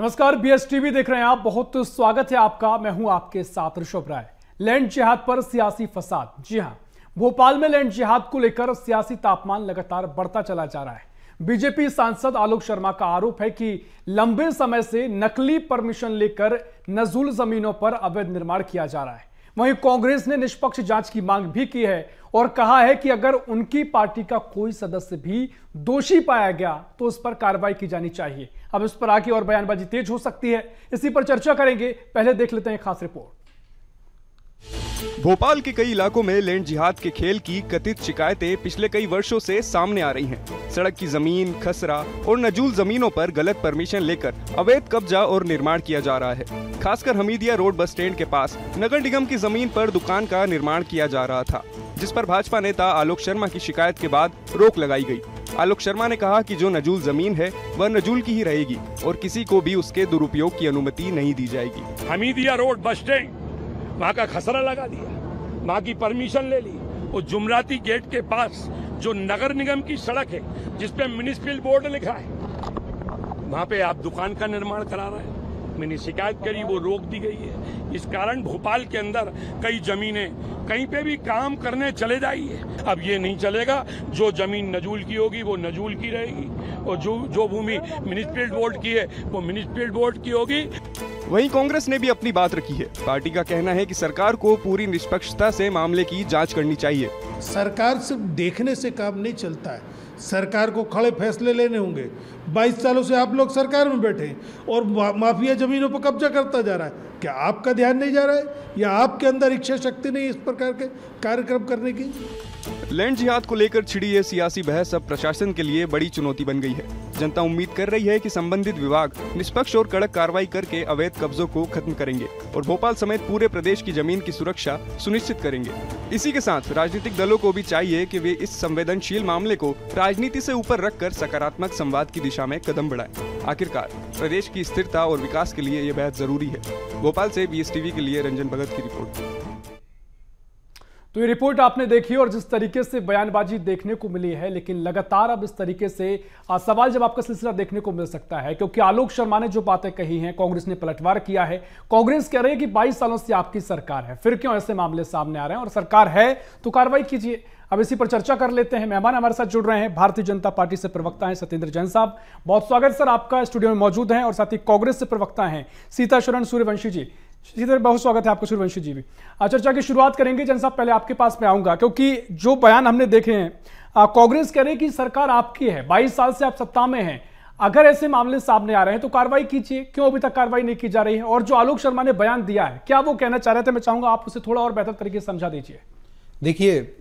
नमस्कार, BS TV देख रहे हैं आप। बहुत स्वागत है आपका। मैं हूं आपके साथ ऋषभ राय। लैंड जिहाद पर सियासी फसाद। जी हां, भोपाल में लैंड जिहाद को लेकर सियासी तापमान लगातार बढ़ता चला जा रहा है। बीजेपी सांसद आलोक शर्मा का आरोप है कि लंबे समय से नकली परमिशन लेकर नजूल जमीनों पर अवैध निर्माण किया जा रहा है। वहीं कांग्रेस ने निष्पक्ष जांच की मांग भी की है और कहा है कि अगर उनकी पार्टी का कोई सदस्य भी दोषी पाया गया तो उस पर कार्रवाई की जानी चाहिए। अब इस पर आगे और बयानबाजी तेज हो सकती है, इसी पर चर्चा करेंगे। पहले देख लेते हैं खास रिपोर्ट। भोपाल के कई इलाकों में लैंड जिहाद के खेल की कथित शिकायतें पिछले कई वर्षों से सामने आ रही हैं। सड़क की जमीन, खसरा और नजूल जमीनों पर गलत परमिशन लेकर अवैध कब्जा और निर्माण किया जा रहा है। खासकर हमीदिया रोड बस स्टैंड के पास नगर निगम की जमीन पर दुकान का निर्माण किया जा रहा था, जिस पर भाजपा नेता आलोक शर्मा की शिकायत के बाद रोक लगाई गई। आलोक शर्मा ने कहा कि जो नजूल जमीन है वह नजूल की ही रहेगी और किसी को भी उसके दुरुपयोग की अनुमति नहीं दी जाएगी। हमीदिया रोड बस स्टैंड, वहाँ का खसरा लगा दिया, वहाँ की परमिशन ले ली। और जुमराती गेट के पास जो नगर निगम की सड़क है जिसपे म्युनिसिपल बोर्ड लिखा है, वहाँ पे आप दुकान का निर्माण करा रहे हैं। मैंने शिकायत करी, वो रोक दी गई है। इस कारण भोपाल के अंदर कई जमीनें कहीं पे भी काम करने चले जाइए। अब ये नहीं चलेगा, जो जमीन नजूल की होगी वो नजूल की रहेगी और जो भूमि म्युनिसिपल बोर्ड की है वो म्युनिसिपल बोर्ड की होगी। वहीं कांग्रेस ने भी अपनी बात रखी है। पार्टी का कहना है कि सरकार को पूरी निष्पक्षता से मामले की जांच करनी चाहिए। सरकार सिर्फ देखने से काम नहीं चलता है, सरकार को खड़े फैसले लेने होंगे। 22 सालों से आप लोग सरकार में बैठे हैं और माफिया जमीनों पर कब्जा करता जा रहा है। क्या आपका ध्यान नहीं जा रहा है या आपके अंदर इच्छा शक्ति नहीं इस प्रकार के कार्यक्रम करने की? लैंड जिहाद को लेकर छिड़ी ये सियासी बहस अब प्रशासन के लिए बड़ी चुनौती बन गई है। जनता उम्मीद कर रही है कि संबंधित विभाग निष्पक्ष और कड़क कार्रवाई करके अवैध कब्जों को खत्म करेंगे और भोपाल समेत पूरे प्रदेश की जमीन की सुरक्षा सुनिश्चित करेंगे। इसी के साथ राजनीतिक दलों को भी चाहिए कि वे इस संवेदनशील मामले को राजनीति से ऊपर रखकर सकारात्मक संवाद की दिशा में कदम बढ़ाएं। आखिरकार प्रदेश की स्थिरता और विकास के लिए ये बेहद जरूरी है। भोपाल से बीएस टीवी के लिए रंजन भगत की रिपोर्ट। तो ये रिपोर्ट आपने देखी और जिस तरीके से बयानबाजी देखने को मिली है, लेकिन लगातार अब इस तरीके से सवाल जवाब का सिलसिला देखने को मिल सकता है, क्योंकि आलोक शर्मा ने जो बातें कही हैं, कांग्रेस ने पलटवार किया है। कांग्रेस कह रही है कि 22 सालों से आपकी सरकार है, फिर क्यों ऐसे मामले सामने आ रहे हैं, और सरकार है तो कार्रवाई कीजिए। अब इसी पर चर्चा कर लेते हैं। मेहमान हमारे साथ जुड़ रहे हैं, भारतीय जनता पार्टी से प्रवक्ता हैं सत्येंद्र जैन साहब। बहुत स्वागत सर आपका, स्टूडियो में मौजूद हैं। और साथ ही कांग्रेस से प्रवक्ता हैं सीताशरण सूर्यवंशी जी। सीधे बहुत स्वागत है आपको सूर्यवंशी जी भी। चर्चा की शुरुआत करेंगे। जैन साहब, पहले आपके पास में आऊंगा, क्योंकि जो बयान हमने देखे हैं, कांग्रेस कह रही है कि सरकार आपकी है, 22 साल से आप सत्ता में हैं, अगर ऐसे मामले सामने आ रहे हैं तो कार्रवाई कीजिए। क्यों अभी तक कार्रवाई नहीं की जा रही है? और जो आलोक शर्मा ने बयान दिया है, क्या वो कहना चाह रहे थे? मैं चाहूंगा आप उसे थोड़ा और बेहतर तरीके से समझा दीजिए। देखिए,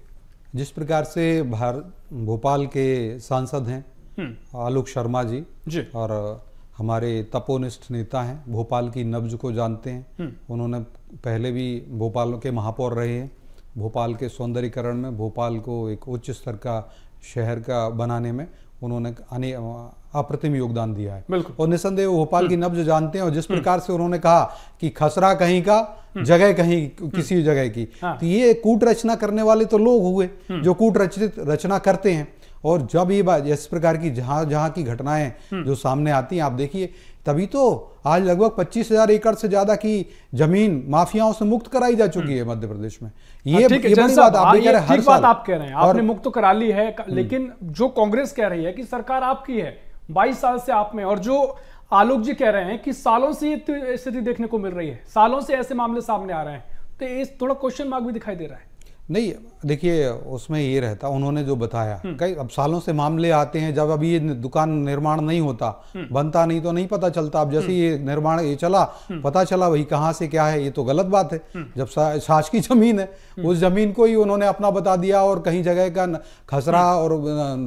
जिस प्रकार से भोपाल के सांसद हैं आलोक शर्मा जी और हमारे तपोनिष्ठ नेता हैं, भोपाल की नब्ज को जानते हैं। उन्होंने पहले भी भोपाल के महापौर रहे हैं। भोपाल के सौंदर्यीकरण में, भोपाल को एक उच्च स्तर का शहर का बनाने में उन्होंने अप्रतिम योगदान दिया है और निसंदेह भोपाल की नब्ज जानते हैं। और जिस प्रकार से उन्होंने कहा कि खसरा कहीं का, जगह कहीं किसी जगह की, तो ये कूट रचना करने वाले तो लोग हुए जो कूट रचना करते हैं। और जब ये बात इस प्रकार की जहां की घटनाएं जो सामने आती हैं, आप देखिए, तभी तो आज लगभग 25,000 एकड़ से ज्यादा की जमीन माफियाओं से मुक्त कराई जा चुकी है मध्य प्रदेश में। ये बड़ी बात आप कह रहे हैं। ठीक बात आप कह रहे हैं, आपने मुक्त तो करा ली है, लेकिन जो कांग्रेस कह रही है कि सरकार आपकी है, 22 साल से आप में, और जो आलोक जी कह रहे हैं कि सालों से ये स्थिति देखने को मिल रही है, सालों से ऐसे मामले सामने आ रहे हैं, तो इस थोड़ा क्वेश्चन मार्क भी दिखाई दे रहा है। नहीं, देखिए, उसमें ये रहता, उन्होंने जो बताया, कई अब सालों से मामले आते हैं। जब अभी ये दुकान निर्माण नहीं होता, बनता नहीं तो नहीं पता चलता। अब जैसे ये निर्माण ये चला, पता चला वही कहाँ से क्या है, ये तो गलत बात है। जब शासकीय जमीन है, उस जमीन को ही उन्होंने अपना बता दिया और कहीं जगह का खसरा और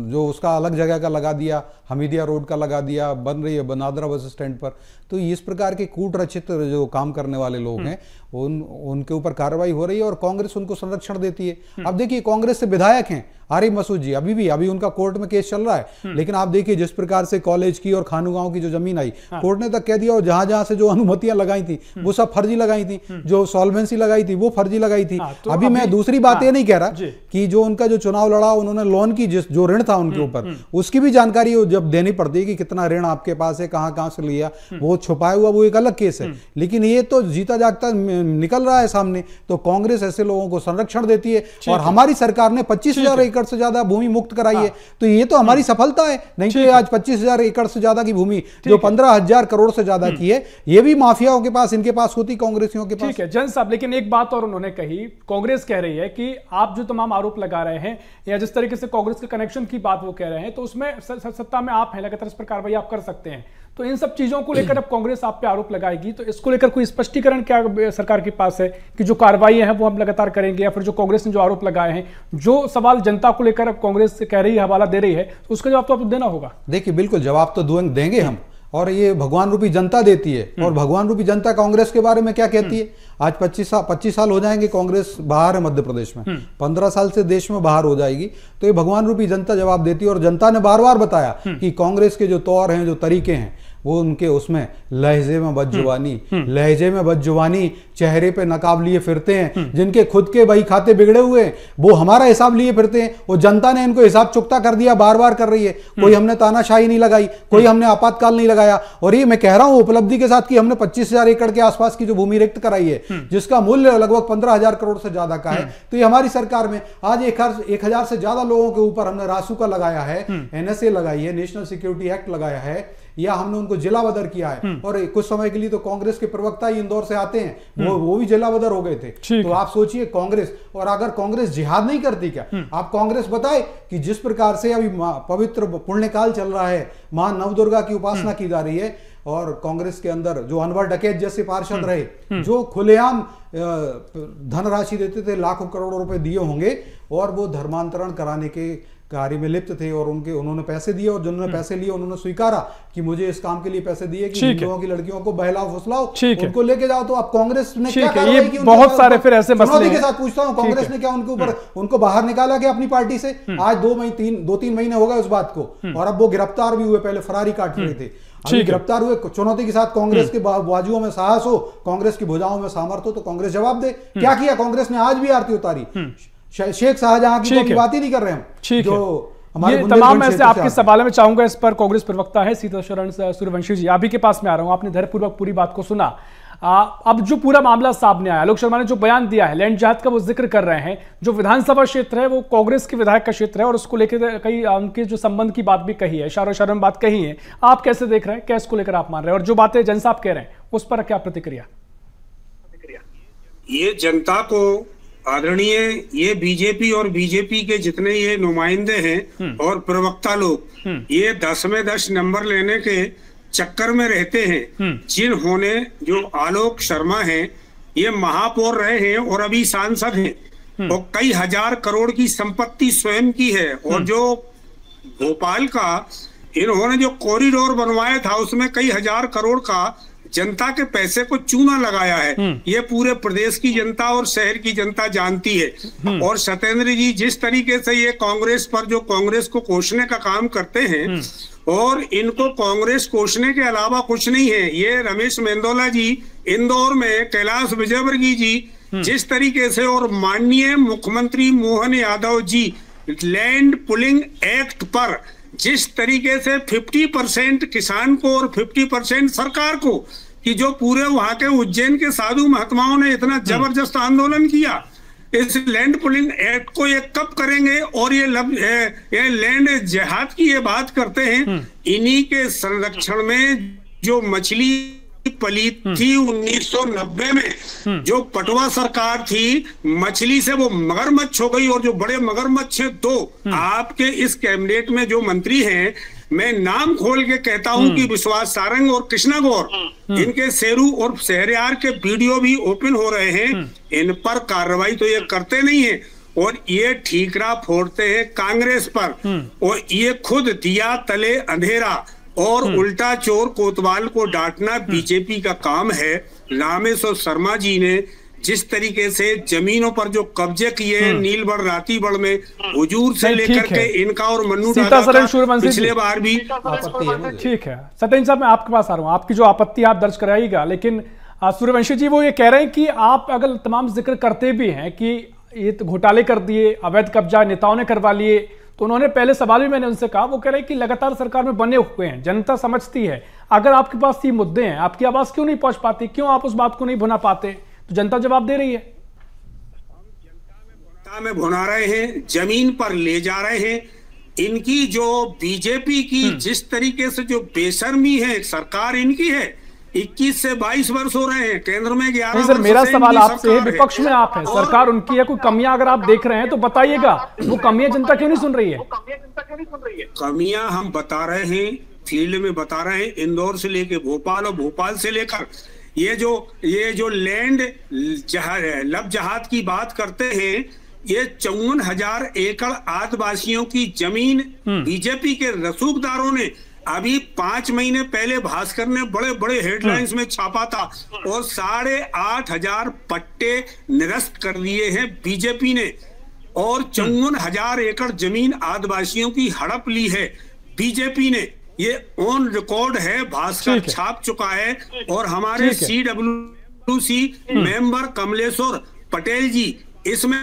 जो उसका अलग जगह का लगा दिया, हमीदिया रोड का लगा दिया, बन रही है बनादरा बस स्टैंड पर। तो इस प्रकार के कूट रचित जो काम करने वाले लोग हैं, उनके ऊपर कार्रवाई हो रही है और कांग्रेस उनको संरक्षण देती है। अब देखिए, कांग्रेस से विधायक हैं आरिफ मसूद जी अभी उनका कोर्ट में केस चल रहा है, लेकिन आप देखिए जिस प्रकार से कॉलेज की और खानूगांव की जो जमीन आई, कोर्ट ने तक कह दिया और जहां जहां से जो अनुमतियां लगाई थी वो सब फर्जी लगाई थी, जो सॉल्वेंसी लगाई थी वो फर्जी लगाई थी। तो अभी मैं दूसरी बात ये नहीं कह रहा कि जो उनका जो चुनाव लड़ा उन्होंने लोन की जो ऋण था उनके ऊपर, उसकी भी जानकारी जब देनी पड़ती है कि कितना ऋण आपके पास है, कहां से लिया, वो छुपाया हुआ वो एक अलग केस है। लेकिन ये तो जीता जागता निकल रहा है सामने। तो कांग्रेस ऐसे लोगों को संरक्षण देती है और हमारी सरकार ने 25,000 एकड़ से ज्यादा भूमि मुक्त कराई है, तो ये तो हमारी सफलता है। नहीं तो आज 25,000 एकड़ से ज्यादा की भूमि जो 15,000 करोड़ से ज्यादा की है, ये भी माफियाओं के पास, इनके पास होती, कांग्रेसियों के पास। ठीक है जैन साहब, लेकिन एक बात और उन्होंने कही, कांग्रेस कह रही है कि आप जो तमाम आरोप लगा रहे हैं या जिस तरीके से कांग्रेस के कनेक्शन की बात वो कह रहे हैं, तो उसमें सत्ता में आप हैं, लगातार इस पर कार्रवाई आप कर सकते हैं। तो इन सब चीजों को लेकर अब कांग्रेस आप पे आरोप लगाएगी, तो इसको लेकर कोई स्पष्टीकरण क्या सरकार के पास है कि जो कार्रवाई है वो हम लगातार करेंगे, या फिर जो कांग्रेस ने जो आरोप लगाए हैं, जो सवाल जनता को लेकर अब कांग्रेस कह रही है, हवाला दे रही है, तो उसका जवाब तो आपको देना होगा। देखिए बिल्कुल जवाब तो देंगे हम, और ये भगवान रूपी जनता देती है। और भगवान रूपी जनता कांग्रेस के बारे में क्या कहती है? आज 25 साल हो जाएंगे कांग्रेस बाहर है मध्य प्रदेश में, 15 साल से देश में बाहर हो जाएगी, तो ये भगवान रूपी जनता जवाब देती है। और जनता ने बार बार बताया कि कांग्रेस के जो तौर हैं, जो तरीके हैं, वो उनके उसमें लहजे में बदजुबानी, चेहरे पे नकाब लिए फिरते हैं, जिनके खुद के भाई खाते बिगड़े हुए हैं वो हमारा हिसाब लिए फिरते हैं। वो जनता ने इनको हिसाब चुकता कर दिया, बार बार कर रही है। कोई हमने तानाशाही नहीं लगाई, कोई हमने आपातकाल नहीं लगाया। और ये मैं कह रहा हूं उपलब्धि के साथ कि हमने 25,000 एकड़ के आसपास की जो भूमि रिक्त कराई है, जिसका मूल्य लगभग 15,000 करोड़ से ज्यादा का है, तो ये हमारी सरकार में आज 1,000 से ज्यादा लोगों के ऊपर हमने रासुका लगाया है, NSA लगाई है, नेशनल सिक्योरिटी एक्ट लगाया है, या हमने उनको जिला बदर किया है। और कुछ समय के लिए तो कांग्रेस के प्रवक्ता ही इंदौर से आते हैं, वो भी जिला बदर हो गए थे। तो आप सोचिए कांग्रेस, और अगर कांग्रेस जिहाद नहीं करती क्या? आप कांग्रेस बताए कि जिस प्रकार से अभी पवित्र पुण्यकाल चल रहा है, मां नवदुर्गा की उपासना की जा रही है, और कांग्रेस के अंदर जो अनवर डकैत जैसे पार्षद रहे, जो खुलेआम धनराशि देते थे, लाखों करोड़ों रुपए दिए होंगे, और वो धर्मांतरण कराने के कार्य में लिप्त थे, और उन्होंने पैसे दिए, और जिन्होंने पैसे लिए उन्होंने स्वीकारा कि मुझे इस काम के लिए पैसे दिए कि हिंदुओं की लड़कियों को बहलाओ फुसलाओ, उनको लेके जाओ। तो आप कांग्रेस ने क्या कार्रवाई की? बहुत सारे फिर ऐसे मसले के साथ पूछता हूं, कांग्रेस ने क्या उनके ऊपर उनको बाहर निकाला क्या अपनी पार्टी से? आज 2-3 महीने हो गए उस बात को, और अब वो गिरफ्तार भी हुए, पहले फरारी काट रहे थे, अभी गिरफ्तार हुए। चुनौती के साथ कांग्रेस के बाजुओं में साहस हो, कांग्रेस की भुजाओं में सामर्थ्य हो, तो कांग्रेस जवाब दे। क्या किया कांग्रेस ने? आज भी आरती उतारी, शेख शाहजहां की बात ही नहीं कर रहे हम। जो ये तमाम ऐसे आपके सवालों में चाहूंगा, इस पर कांग्रेस प्रवक्ता है सीताशरण सूर्यवंशी जी, आप ही के पास में आ रहा हूं। आपने धैर्यपूर्वक पूरी बात को सुना। अब जो पूरा मामला सामने आया, आलोक शर्मा ने जो बयान दिया है, लैंड जिहाद का वो जिक्र कर रहे हैं, जो विधानसभा क्षेत्र है वो कांग्रेस के विधायक का क्षेत्र है, और उसको लेकर कई उनके जो संबंध की बात भी कही है, इशारों में बात कही है। आप कैसे देख रहे हैं, क्या इसको लेकर आप मान रहे हैं, और जो बातें जन साहब कह रहे हैं उस पर क्या प्रतिक्रिया? ये जनता को आदरणीय, ये बीजेपी और बीजेपी के जितने ये नुमाइंदे हैं और प्रवक्ता लोग, ये 10 में 10 नंबर लेने के चक्कर में रहते हैं। जिन्होंने, जो आलोक शर्मा हैं, ये महापौर रहे हैं और अभी सांसद हैं, और कई हजार करोड़ की संपत्ति स्वयं की है, और जो भोपाल का इन्होंने जो कॉरिडोर बनवाया था उसमें कई हजार करोड़ का जनता के पैसे को चूना लगाया है। ये पूरे प्रदेश की जनता और शहर की जनता जानती है। और सत्येंद्र जी जिस तरीके से ये कांग्रेस पर, जो कांग्रेस को कोसने का काम करते हैं, और इनको कांग्रेस कोसने के अलावा कुछ नहीं है। ये रमेश मेंदोला जी इंदौर में, कैलाश विजयवर्गीय जी जिस तरीके से, और माननीय मुख्यमंत्री Mohan Yadav ji land pulling act पर जिस तरीके से 50% किसान को और 50% सरकार को, कि जो पूरे वहां के उज्जैन के साधु महात्माओं ने इतना जबरदस्त आंदोलन किया, इस लैंड पुलिंग एक्ट को ये कब करेंगे? और ये लैंड जिहाद की ये बात करते हैं। इन्हीं के संरक्षण में जो मछली पली थी 1990 में, जो पटवा सरकार थी, मछली से वो मगरमच्छ हो गई, और जो बड़े मगरमच्छ हैं दो। आपके इस कैबिनेट में जो मंत्री हैं, मैं नाम खोल के कहता हूं कि विश्वास सारंग और कृष्णा गौर, इनके शेरू और शहरयार के वीडियो भी ओपन हो रहे हैं। इन पर कार्रवाई तो ये करते नहीं है, और ये ठीकरा फोड़ते हैं कांग्रेस पर, और ये खुद दिया तले अंधेरा और उल्टा चोर कोतवाल को डांटना बीजेपी का काम है। रामेश्वर शर्मा जी ने जिस तरीके से जमीनों पर जो कब्जे किए हैं नीलबढ़ रातीबढ़ में, हुजूर से लेकर के इनका और मन्नू दादा का पिछले बार भी ठीक है। सत्येंद्र साहब मैं आपके पास आ रहा हूँ, आपकी जो आपत्ति आप दर्ज कराइएगा, लेकिन सूर्यवंशी जी वो ये कह रहे हैं कि आप अगर तमाम जिक्र करते भी हैं कि ये तो घोटाले कर दिए, अवैध कब्जा नेताओं ने करवा लिए, तो उन्होंने पहले सवाल भी मैंने उनसे कहा, वो कह रहे हैं कि लगातार सरकार में बने हुए हैं, जनता समझती है, अगर आपके पास ये मुद्दे हैं आपकी आवाज क्यों नहीं पहुंच पाती, क्यों आप उस बात को नहीं भुना पाते? तो जनता जवाब दे रही है, जनता में भुना रहे हैं, जमीन पर ले जा रहे हैं। इनकी जो बीजेपी की जिस तरीके से जो बेशर्मी है, सरकार इनकी है, 21 से 22 वर्ष हो रहे हैं, केंद्र में 11 वर्ष। सर मेरा सवाल आपसे है, विपक्ष में आप हैं, सरकार उनकी है, कोई कमियां अगर आप देख रहे हैं तो बताइएगा, वो कमियां जनता क्यों नहीं सुन रही है? कमियां हम बता रहे हैं, फील्ड में बता रहे हैं, इंदौर से लेके भोपाल और भोपाल से लेकर ये जो लैंड लब जहाद की बात करते हैं, ये 54,000 एकड़ आदिवासियों की जमीन बीजेपी के रसूखदारों ने अभी 5 महीने पहले भास्कर ने बड़े बड़े हेडलाइंस में छापा था, और 8,500 पट्टे निरस्त कर दिए हैं बीजेपी ने, और 54,000 एकड़ जमीन आदिवासियों की हड़प ली है बीजेपी ने। ये ऑन रिकॉर्ड है, भास्कर छाप चुका है, और हमारे CWC मेंबर कमलेश्वर पटेल जी इसमें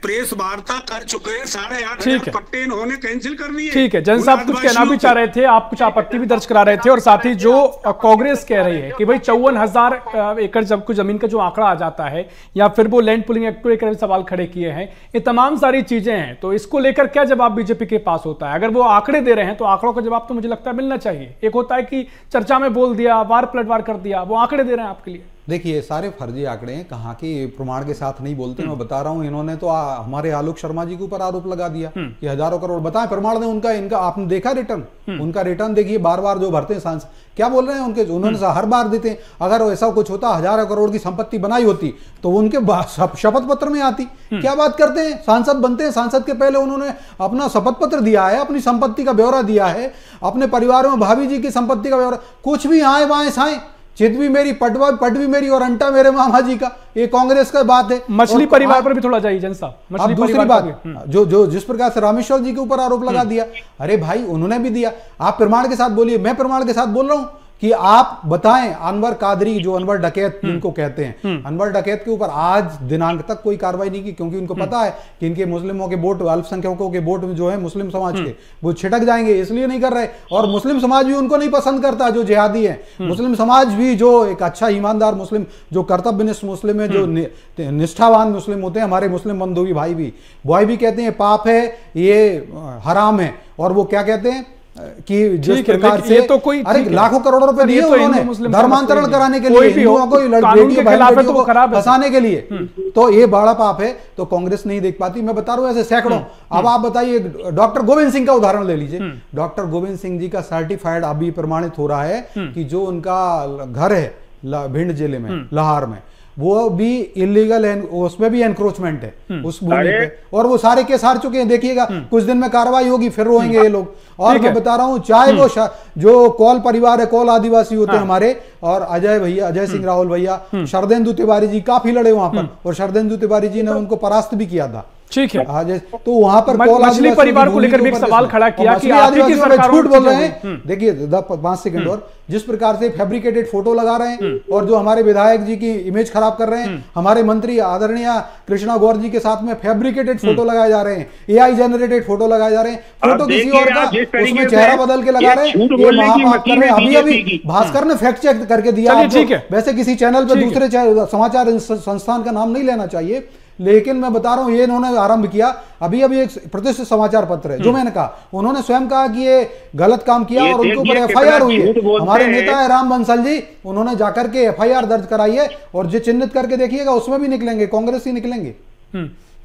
प्रेस वार्ता कर चुके हैं। 8,500 पट्टे इन्होंने कैंसिल कर दिए। ठीक है, जन साहब कुछ कहना भी चाह रहे थे, आप कुछ आपत्ति भी दर्ज करा रहे थे, और साथ ही जो कांग्रेस कह रही है कि भाई 54,000 एकड़ जब कुछ जमीन का जो आंकड़ा आ जाता है, या फिर वो लैंड पुलिंग एक्ट को लेकर सवाल खड़े किए हैं, ये तमाम सारी चीजें हैं, तो इसको लेकर क्या जवाब बीजेपी के पास होता है? अगर वो आंकड़े दे रहे हैं तो आंकड़ों का जवाब तो मुझे लगता है मिलना चाहिए। एक होता है कि चर्चा में बोल दिया, वार पलटवार कर दिया, वो आंकड़े दे रहे हैं आपके लिए। देखिए सारे फर्जी आंकड़े हैं, कहाँ की प्रमाण के साथ नहीं बोलते। मैं बता रहा हूँ, इन्होंने तो हमारे आलोक शर्मा जी के ऊपर आरोप लगा दिया कि हजारों करोड़, बताएं प्रमाण दें उनका, इनका आपने देखा रिटर्न? उनका रिटर्न देखिए, बार बार जो भरते हैं सांसद, क्या बोल रहे हैं उनके, उन्होंने हर बार देते हैं। अगर ऐसा कुछ होता, हजारों करोड़ की संपत्ति बनाई होती तो उनके शपथ पत्र में आती। क्या बात करते हैं, सांसद बनते हैं, सांसद के पहले उन्होंने अपना शपथ पत्र दिया है, अपनी संपत्ति का ब्यौरा दिया है, अपने परिवार में भाभी जी की संपत्ति का ब्यौरा, कुछ भी आए बाएं साएं, चित भी मेरी, पट भी मेरी, और अंटा मेरे मामा जी का। ये कांग्रेस का बात है। मछली परिवार पर भी थोड़ा जाइए जन साहब। अब दूसरी बात, जो जिस प्रकार से रामेश्वर जी के ऊपर आरोप लगा दिया, अरे भाई उन्होंने भी दिया, आप प्रमाण के साथ बोलिए, मैं प्रमाण के साथ बोल रहा हूं कि आप बताएं। अनवर कादरी, जो अनवर डकैत जिनको कहते हैं, अनवर डकैत के ऊपर आज दिनांक तक कोई कार्रवाई नहीं की, क्योंकि उनको पता है कि इनके मुस्लिमों के वोट, अल्पसंख्यकों के वोट जो है मुस्लिम समाज के, वो छिटक जाएंगे, इसलिए नहीं कर रहे। और मुस्लिम समाज भी उनको नहीं पसंद करता, जो जिहादी है। मुस्लिम समाज भी जो एक अच्छा ईमानदार मुस्लिम, जो कर्तव्यनिष्ठ मुस्लिम है, जो निष्ठावान मुस्लिम होते हैं, हमारे मुस्लिम बंधु भी, भाई भी कहते हैं पाप है, ये हराम है। और वो क्या कहते हैं कि जिस प्रकार से तो कोई लाखों करोड़ों रुपए दिए उन्होंने धर्मांतरण कराने के लिए, हिंदुओं को, बेटियों को फंसाने के लिए, तो ये बड़ा पाप है। तो कांग्रेस नहीं देख पाती। मैं बता रहा हूं ऐसे सैकड़ों। अब आप बताइए, डॉक्टर गोविंद सिंह का उदाहरण ले लीजिए। डॉक्टर गोविंद सिंह जी का सर्टिफाइड अभी प्रमाणित हो रहा है कि जो उनका घर है भिंड जिले में, लाहौर में, वो भी इलीगल है, उसमें भी एनक्रोचमेंट है उस भूमि पे, और वो सारे केस हार चुके हैं। देखिएगा कुछ दिन में कार्रवाई होगी, फिर रोएंगे ये लोग। और मैं बता रहा हूं, चाहे वो जो कौल परिवार है, कौल आदिवासी होते हैं हमारे, और अजय सिंह राहुल भैया, शरदेंदु तिवारी जी काफी लड़े वहां पर, और शरदेंदु तिवारी जी ने उनको परास्त भी किया था। ठीक है, तो वहां पर मछली परिवार को लेकर भी एक सवाल खड़ा किया कि आपकी सरकार झूठ बोल रहे हैं। देखिए 5 सेकंड और, जिस प्रकार से फैब्रिकेटेड फोटो लगा रहे हैं, और जो हमारे विधायक जी की इमेज खराब कर रहे हैं, हमारे मंत्री आदरणीय कृष्णा गौर जी के साथ में फैब्रिकेटेड फोटो लगाए जा रहे हैं, AI जनरेटेड फोटो लगाए जा रहे हैं, फोटो किसी और का, उसमें चेहरा बदल के लगा रहे हैं, ये महापाप कर रहे हैं। अभी भास्कर ने फैक्ट चेक करके दिया। वैसे किसी चैनल पर दूसरे समाचार संस्थान का नाम नहीं लेना चाहिए, लेकिन मैं बता रहा हूं, ये इन्होंने आरंभ किया। अभी एक प्रतिष्ठित समाचार पत्र है, जो मैंने कहा, उन्होंने स्वयं कहा कि ये गलत काम किया, और उनके ऊपर FIR हुई है। हमारे नेता है राम बंसल जी, उन्होंने जाकर के FIR दर्ज कराई है, और जो चिन्हित करके देखिएगा उसमें भी निकलेंगे, कांग्रेस ही निकलेंगे।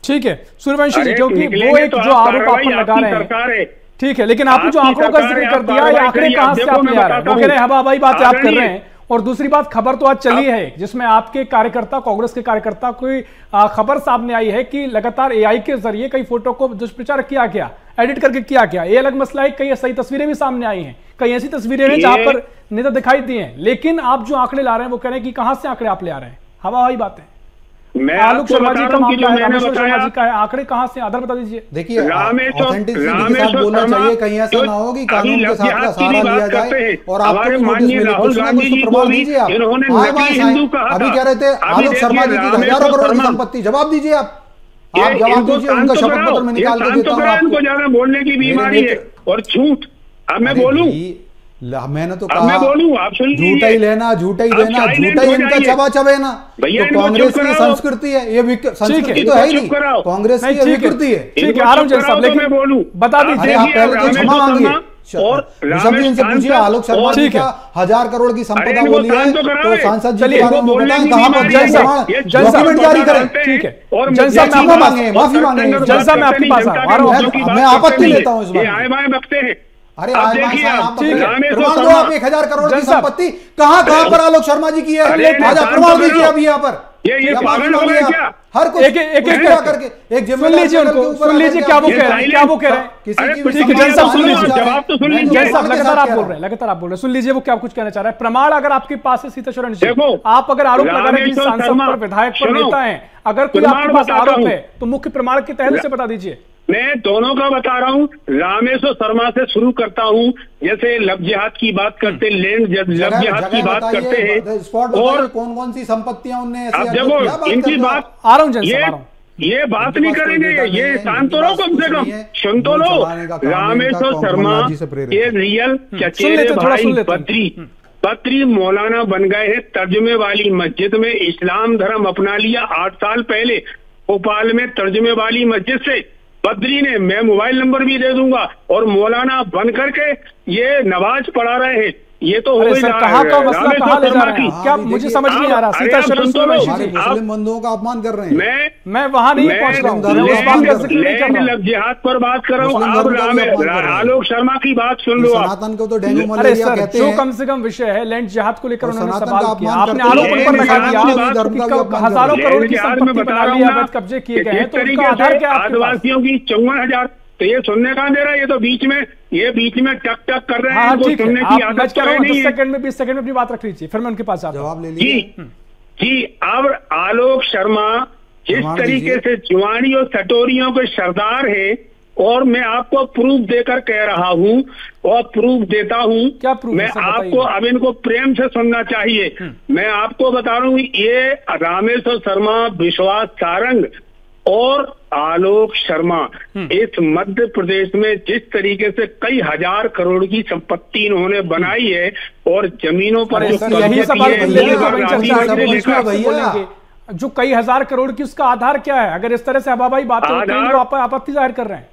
ठीक है सूर्यवंशी जी, क्योंकि वो एक जो आरोप आप लगा रहे हैं, ठीक है, लेकिन आपने जो आंकड़ों का जिक्र कर दिया, ये आंकड़े कहां से आप ले आ रहे हैं? वो कह रहे हैं हवा-हवाई बात आप कर रहे हैं। और दूसरी बात, खबर तो आज चली है जिसमें आपके कार्यकर्ता, कांग्रेस के कार्यकर्ता कोई खबर सामने आई है कि लगातार AI के जरिए कई फोटो को दुष्प्रचार किया गया, एडिट करके किया गया। ये अलग मसला है, कई सही तस्वीरें भी सामने आई हैं, कई ऐसी तस्वीरें हैं जहां पर नेता दिखाई दिए हैं, लेकिन आप जो आंकड़े ला रहे हैं वो कह रहे हैं कि कहां से आंकड़े आप ले आ रहे हैं? हवा-हवाई बात है। आलोक शर्मा जी का मामला है, रामेश्वर शर्मा जी का है, आंकड़े कहां से आधार बता दीजिए। देखिए ऑथेंटिसिटी के साथ बोलना चाहिए, कहीं ऐसा ना हो कि कानून के साथ का सहारा लिया जाए और आपको माननीय राहुल गांधी जी को भी इन्होंने नकली हिंदू कहा। अभी कह रहे थे आलोक शर्मा जी की हजारों करोड़ की संपत्ति, जवाब दीजिए आप जवाब दीजिए, उनका शपथ पत्र में निकाल के देता हूं आपको। ज्यादा बोलने की बीमारी है और झूठ। अब मैं बोलूं, मैंने तो कहा मैं बोलूं, आप सुन लीजिए, झूठा ही लेना, झूठा ही देना, झूठा ही इनका चबा चबेना। तो कांग्रेस की संस्कृति है ये, संस्कृति तो है ही नहीं, कांग्रेस की विकृति है। ठीक है आराम जैन साहब, लेकिन बोलूं बता दीजिए, आप पहले तो क्षमा मांगिए और ऋषभ जी से पूछिए आलोक शर्मा जी का 1000 करोड़ की संपदा बोली है तो सांसद जी के बारे में बताएं कहां पर डॉक्यूमेंट जारी करें। ठीक है और जनता मांगे, माफी मांगे, जनता में आपके पास आ रहा हूं, मैं आपत्ति लेता हूं इस बार। आए बाएं बकते हैं। अरे आप 1000 करोड़ की संपत्ति कहां पर आलोक शर्मा जी की है, आजा प्रमाण दीजिए अभी यहाँ पर। ये पागल हो गए क्या? हर कुछ एक करके एक सुन लीजिए उनको, सुन लीजिए क्या वो कह रहे हैं, क्या वो कह रहे हैं। ठीक है जन साहब सुन लीजिए, जवाब तो सुन लीजिए। जन साहब लगातार आप बोल रहे हैं, लगातार आप बोल रहे हैं, सुन लीजिए वो क्या कुछ कहना चाह रहा है। प्रमाण अगर आपके पास है सीताचरण जी, आप अगर आरोप लगा रहे हैं कि सांसद पर, विधायक पर, नेता है, अगर कोई आपके पास आरोप है तो मुख्य प्रमाण के तहत से बता दीजिए। मैं दोनों का बता रहा हूँ। रामेश्वर शर्मा से शुरू करता हूँ। जैसे लव जिहाद की बात करते, लैंड लव जिहाद की बात करते हैं और कौन कौन सी संपत्तियां उनने, अब जब इनकी बात आ रहा हूँ, ये बात नहीं करेंगे, ये शांत तो लो, कम से कम सुन तो लो। रामेश्वर शर्मा ये रियल चचेरे भाई बद्री मौलाना बन गए हैं। तर्जुमे वाली मस्जिद में इस्लाम धर्म अपना लिया 8 साल पहले भोपाल में। तर्जुमे वाली मस्जिद से बद्री ने, मैं मोबाइल नंबर भी दे दूंगा, और मौलाना बन करके ये नमाज पढ़ा रहे हैं। ये तो हो सर कहाँ का मसला कहाँ ले जा रहे हैं क्या, मुझे समझ नहीं आ रहा। सीताचरण मुस्लिम बंधुओं का अपमान कर रहे हैं। मैं वहां नहीं पहुंच रहा हूँ, लैंड लव जिहाद पर बात कर रहा हूँ। आलोक शर्मा की बात सुन लो। सनातन को तो डेंगू मलेरिया कहते हैं। जो कम से कम विषय है लैंड जिहाद को लेकर उन्होंने सवाल किया, आपने आरोप उन पर लगा दिया, हजारों करोड़ की संपत्ति बना ली, अवैध कब्जे किए गए हैं, तो उनका आधार क्या है? आदिवासियों की 54,000, तो ये सुनने कहाँ दे रहा है? ये तो बीच में टक टक कर रहे हैं। ठीक है, आप 10 सेकंड में 20 सेकंड में अपनी बात रख लीजिए, फिर मैं उनके पास जवाब ले लीजिए। जी अब आलोक शर्मा जिस तरीके से जुआनी और सटोरियों के सरदार है, और मैं आपको प्रूफ देकर कह रहा हूं और प्रूफ देता हूं। क्या प्रूफ? मैं आपको, अब इनको प्रेम से सुनना चाहिए। मैं आपको बता रहा हूं, ये रामेश्वर शर्मा, विश्वास सारंग और आलोक शर्मा इस मध्य प्रदेश में जिस तरीके से कई हजार करोड़ की संपत्ति इन्होंने बनाई है, और जमीनों पर जो कई हजार करोड़ की, उसका आधार क्या है? अगर इस तरह से हवाबाई बातें होती हैं तो आप आपत्ति जाहिर कर रहे हैं।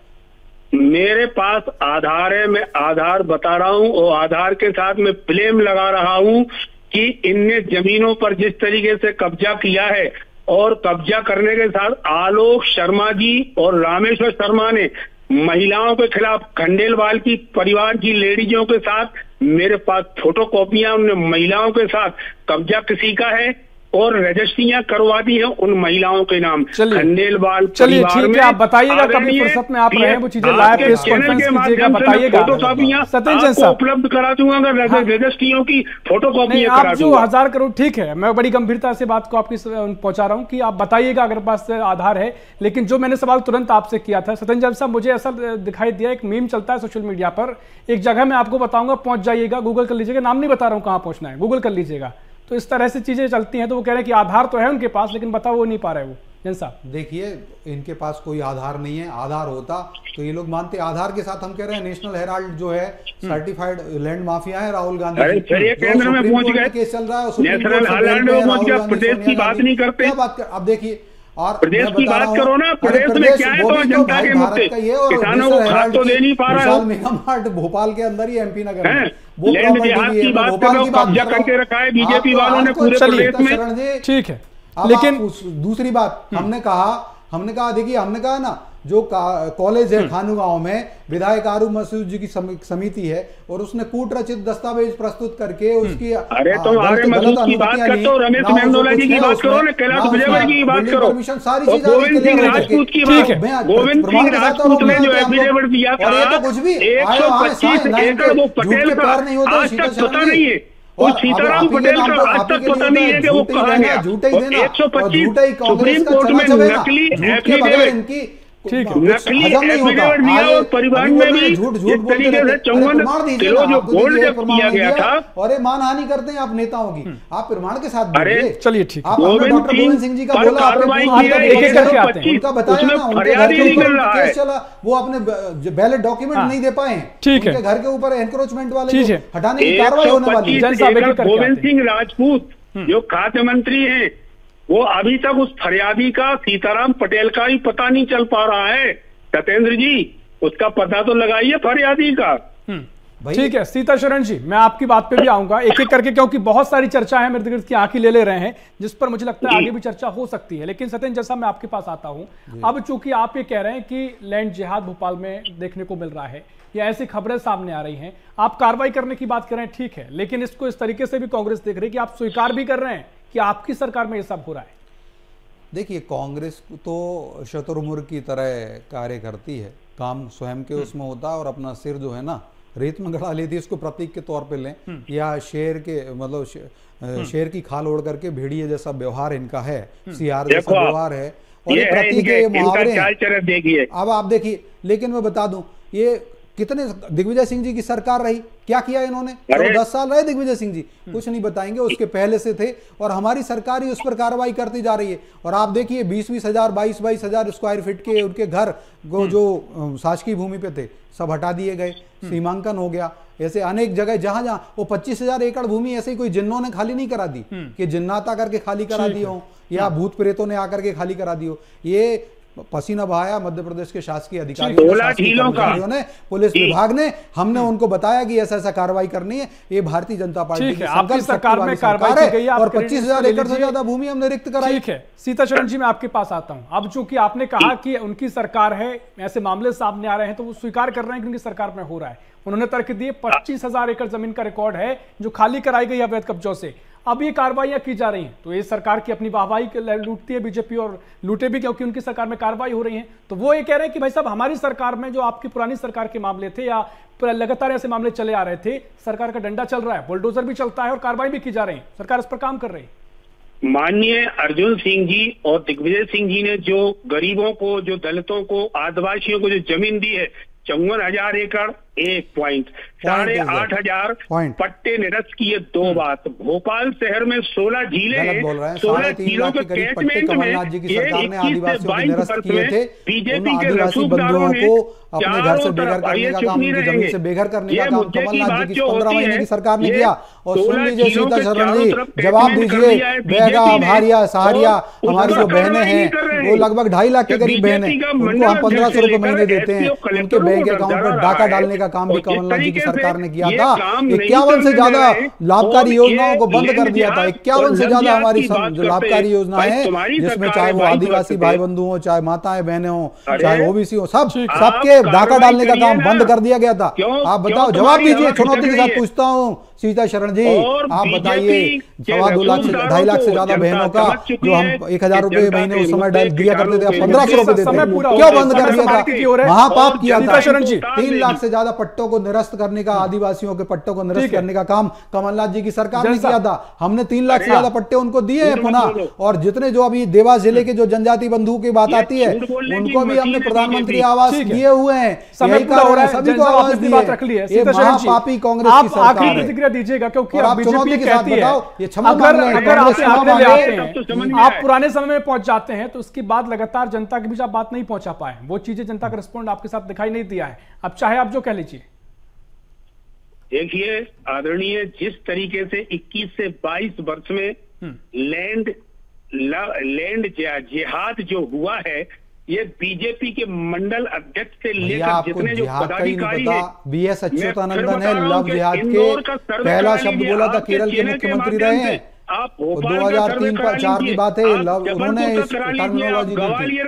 मेरे पास आधार है, मैं आधार बता रहा हूं, और आधार के साथ मैं ब्लेम लगा रहा हूं कि इनने जमीनों पर जिस तरीके से कब्जा किया है, और कब्जा करने के साथ आलोक शर्मा जी और रामेश्वर शर्मा ने महिलाओं के खिलाफ, खंडेलवाल की परिवार की लेडीजों के साथ, मेरे पास फोटोकॉपियां, उन महिलाओं के साथ कब्जा किसी का है और रजिस्ट्रियां करवा दी है उन महिलाओं के नाम। खंडेलवाल चलिए ठीक है, आप बताइएगा कभी फुर्सत में आप रहे हैं वो चीजें लाइव प्रेस कॉन्फ्रेंस कीजिएगा, बताइएगा। सत्येंद्र साहब उपलब्ध करा दूंगा, रजिस्ट्रियों की फोटोकॉपियां करा दूंगा। जो 1000 करोड़, ठीक है, मैं बड़ी गंभीरता से बात को आपकी पहुंचा रहा हूं कि आप बताइएगा अगर पास आधार है। लेकिन जो मैंने सवाल तुरंत आपसे किया था सत्येंद्र साहब, मुझे ऐसा दिखाई दिया, एक मीम चलता है सोशल मीडिया पर, एक जगह मैं आपको बताऊंगा, पहुंच जाइएगा, गूगल कर लीजिएगा, नाम नहीं बता रहा हूं कहां पहुंचना है, गूगल कर लीजिएगा। तो इस तरह से चीजें चलती हैं। तो वो कह रहे हैं कि आधार तो है उनके पास, लेकिन बता वो नहीं पा रहे। वो जन साहब देखिए, इनके पास कोई आधार नहीं है। आधार होता तो ये लोग मानते। आधार के साथ हम कह रहे हैं नेशनल हेराल्ड जो है सर्टिफाइड लैंड माफिया है राहुल गांधी, केंद्र में पहुंच गए, केस चल रहा है, प्रदेश की बात नहीं करते। अब देखिए, और प्रदेश की बात करो ना, प्रदेश में क्या है तो जनता के मुद्दे, किसानों को खाद तो दे नहीं पा रहा है। मेगा मार्ट भोपाल के अंदर ही, एमपी नगर में, लैंड जिहाद की बात करो, कब्जा करके रखा है बीजेपी वालों ने पूरे प्रदेश में। ठीक है, लेकिन दूसरी बात हमने कहा देखिए, हमने कहा ना, जो कॉलेज है खानूगांव में, विधायक आरू मसूद जी की समिति है, और उसने कूट रचित दस्तावेज प्रस्तुत करके उसकी, अरे तो आर्य मसूद की बात करते हो, रमेश मेहंदोला जी की बात करो ना, कैलाश विजयवर्गीय की बात करो, सारी चीजें गोविंद सिंह राजपूत की बात, गोविंद सिंह राजपूत ने जो एफिडेविट दिया था, 125 एकड़ वो पटेल का आज तक पता नहीं है। और सीताराम पटेल का आज तक पता नहीं है कि वो कहाँ गया। झूठे ही देना, 125 सुप्रीम कोर्ट में नकली एफिडेविट, ठीक है, नकली एफिडेविट दिया और परिवहन में भी इस तरीके से 54 किलो जो गोल्ड जब्त किया गया था। और ये मानहानि करते हैं आप नेताओं की, आप प्रमाण के साथ। अरे चलिए ठीक है, गोविंद सिंह जी का बोला उनका बताया ना, उनके घर के ऊपर केस चला, वो अपने बैलेट डॉक्यूमेंट नहीं दे पाए, ठीक है, उनके घर के ऊपर एनक्रोचमेंट वाले हटाने की कार्रवाई होने वाली है। गोविंद सिंह राजपूत जो खाद्य मंत्री हैं, वो अभी तक उस फरियादी का सीताराम पटेल का ही पता नहीं चल पा रहा है। सत्येंद्र जी, उसका पता तो लगाइए फरियादी का। ठीक है सीताशरण जी, मैं आपकी बात पे भी आऊंगा एक एक करके, क्योंकि बहुत सारी चर्चा है मेरे की आंखें ले रहे हैं, जिस पर मुझे लगता है आगे भी चर्चा हो सकती है। लेकिन सत्येंद्र जैसा मैं आपके पास आता हूं, अब चूंकि आप ये कह रहे हैं कि लैंड जिहाद भोपाल में देखने को मिल रहा है या ऐसी खबरें सामने आ रही हैं, आप कार्रवाई करने की बात कर रहे हैं, ठीक है, लेकिन इसको इस तरीके से भी कांग्रेस देख रही है कि आप स्वीकार भी कर रहे हैं कि आपकी सरकार में ये सब हो रहा है। देखिए, कांग्रेस तो शतुरमुर्ग की तरह कार्य करती है, काम स्वयं के उसमें होता है और अपना सिर जो है ना रेत में गड़ा लेती है। इसको प्रतीक के तौर पे लें या शेर के मतलब शेर की खाल ओढ़ करके भेड़िए जैसा व्यवहार इनका है, सियार जैसा व्यवहार है, और ये प्रतीक के मुहावरे हैं। अब आप देखिए, लेकिन मैं बता दूं, ये कितने दिग्विजय सिंह जी की सरकार रही, क्या किया इन्होंने? 10 साल रहे दिग्विजय सिंह जी, कुछ नहीं बताएंगे, उसके पहले से थे, और हमारी सरकार ही उस पर कार्रवाई करती जा रही है। और आप देखिए 20-20 हजार 22-22 हजार स्क्वायर फीट के उनके घर जो शासकीय भूमि पे थे सब हटा दिए गए, सीमांकन हो गया। ऐसे अनेक जगह जहां जहां वो 25,000 एकड़ भूमि ऐसे ही कोई जिन्नों ने खाली नहीं करा दी कि जिन्नात आकर के खाली करा दिए हो या भूत प्रेतों ने आकर के खाली करा दी हो। ये पसीना बहाया मध्य प्रदेश के शासकीय अधिकारियों ने, पुलिस विभाग ने, हमने उनको बताया कि ऐसा ऐसा कार्रवाई करनी है। ये भारतीय जनता पार्टी की सरकार में कार्रवाई की गई है और 25,000 एकड़ से ज्यादा भूमि हमने रिक्त कराई। ठीक है सीताचरण जी, मैं आपके पास आता हूं। अब चूंकि आपने कहा कि उनकी सरकार है, ऐसे मामले सामने आ रहे हैं, तो वो स्वीकार कर रहे हैं कि उनकी सरकार में हो रहा है। उन्होंने तर्क दिए 25,000 एकड़ जमीन का रिकॉर्ड है जो खाली कराई गई अवैध कब्जों से। अब ये कार्रवाइयां की जा रही हैं, तो ये सरकार की अपनी वाहवाही लूटती है बीजेपी, और लूटे भी क्योंकि उनकी सरकार में कार्रवाई हो रही है। तो वो ये कह रहे हैं कि भाई साहब, हमारी सरकार में जो आपकी पुरानी सरकार के मामले थे या लगातार ऐसे मामले चले आ रहे थे, सरकार का डंडा चल रहा है, बुलडोजर भी चलता है और कार्रवाई भी की जा रही है, सरकार इस पर काम कर रही है। माननीय अर्जुन सिंह जी और दिग्विजय सिंह जी ने जो गरीबों को, जो दलितों को, आदिवासियों को जो जमीन दी है, 54,000 एकड़ 1 पॉइंट, 8,500 पट्टे निरस्त किए। 2 बात, भोपाल शहर में 16 झीलें, 16 झीलों के कैचमेंट में ये 21 से 22 वर्ष में बीजेपी के रसूखदारों ने अपने घर से बेघर करने का काम, उनकी जमीन से बेघर करने का काम कमलनाथ जी की 15 महीने की सरकार ने किया। और सुन लीजिए सीताशरण जी, जवाब दीजिए, बेगा, भारिया, सहारिया, हमारी जो बहनें हैं वो लगभग 2.5 लाख के करीब बहनें, उनको हम 1,500 रुपए महीने देते हैं। उनके बैंक अकाउंट पर डाका डालने का काम भी कमलनाथ जी की सरकार ने किया था। 51 से ज्यादा लाभकारी योजनाओं को बंद कर दिया था। 51 से ज्यादा हमारी जो लाभकारी योजना है, जिसमें चाहे वो आदिवासी भाई बंधु हो, चाहे माताएं बहनें हो, चाहे ओबीसी हो, सबके डाका डालने का काम बंद कर दिया गया था। आप बताओ, जवाब दीजिए, चुनौती के साथ पूछता हूँ सीताशरण जी, आप बताइए, 2.25 लाख से 2.5 लाख से ज्यादा बहनों का जो हम 1,000 रुपए महीने उस समय दिया करते थे, 1,500 रुपए देते थे, क्यों बंद कर दिया था? महापाप किया था। 3 लाख से ज्यादा पट्टों को निरस्त करने का, आदिवासियों के पट्टों को निरस्त करने का काम कमलनाथ जी की सरकार ने किया था। हमने 3 लाख से ज्यादा पट्टे उनको दिए हैं पुनः। और जितने जो अभी देवास जिले के जो जनजाति बंधुओं की बात आती है, उनको भी हमने प्रधानमंत्री आवास दिए हुए हैं। यही कारण है, सभी को आवास दी है। ये महापापी कांग्रेस की सरकार है। दीजिएगा, क्योंकि आप बीजेपी कहती है अगर आप पुराने समय में पहुंच जाते हैं तो उसके बाद लगातार जनता के बीच आप बात नहीं पहुंचा पाए, वो चीजें जनता का रिस्पॉन्ड आपके साथ दिखाई नहीं दिया है। अब चाहे आप जो कह लीजिए। देखिए आदरणीय, जिस तरीके से 21 से 22 वर्ष में लैंड जिहाद जो हुआ है, ये बीजेपी के मंडल अध्यक्ष से लेकर जितने जो पदाधिकारी हैं, बीएस अच्युतानंदन है, लव जिहाद के पहला शब्द बोला था, केरल के मुख्यमंत्री रहे हैं। आप भोपाल 2003-4 की बात है, उन्होंने टर्मिनोलॉजी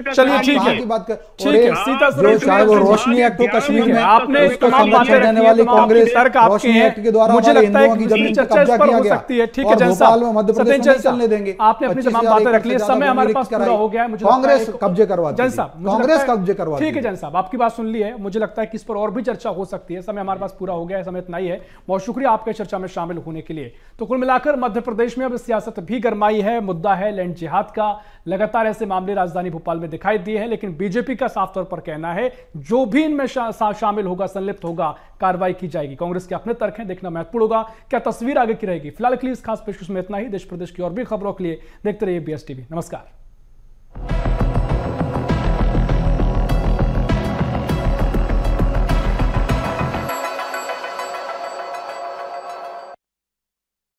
चलिए ठीक है की बात ठीक है, सीता जो चाहे वो रोशनी एक्ट हो कश्मीर में, आपने उसको समर्थन देने वाली कांग्रेस रोशनी एक्ट के द्वारा मुझे लगता है की जमीन पर कब्जा किया गया। ठीक है जैन साहब, मध्य प्रदेश में चलने देंगे, आपने अपनी तमाम बातें रख ली, समय हमारे पास पूरा हो गया है। मुझे कांग्रेस कब्जे करवा, जैन साहब कांग्रेस कब्जे करवा, ठीक है जैन साहब, आपकी बात सुन ली है। मुझे लगता है कि इस पर और भी चर्चा हो सकती है, समय हमारे पास पूरा हो गया है, समय इतना ही है। बहुत शुक्रिया आपके चर्चा में शामिल होने के लिए। तो कुल मिलाकर मध्य प्रदेश में अब सियासत भी गरमाई है, मुद्दा है लैंड जिहाद का। लगातार ऐसे मामले राजधानी भोपाल में दिखाई दिए हैं, लेकिन बीजेपी का साफ तौर पर कहना है जो भी इनमें शामिल होगा, संलिप्त होगा, कार्रवाई की जाएगी। कांग्रेस के अपने तर्क हैं, देखना महत्वपूर्ण होगा क्या तस्वीर आगे की रहेगी। फिलहाल के लिए इस खास पेशकश में इतना ही। देश प्रदेश की और भी खबरों के लिए देखते रहिए BSTV। नमस्कार।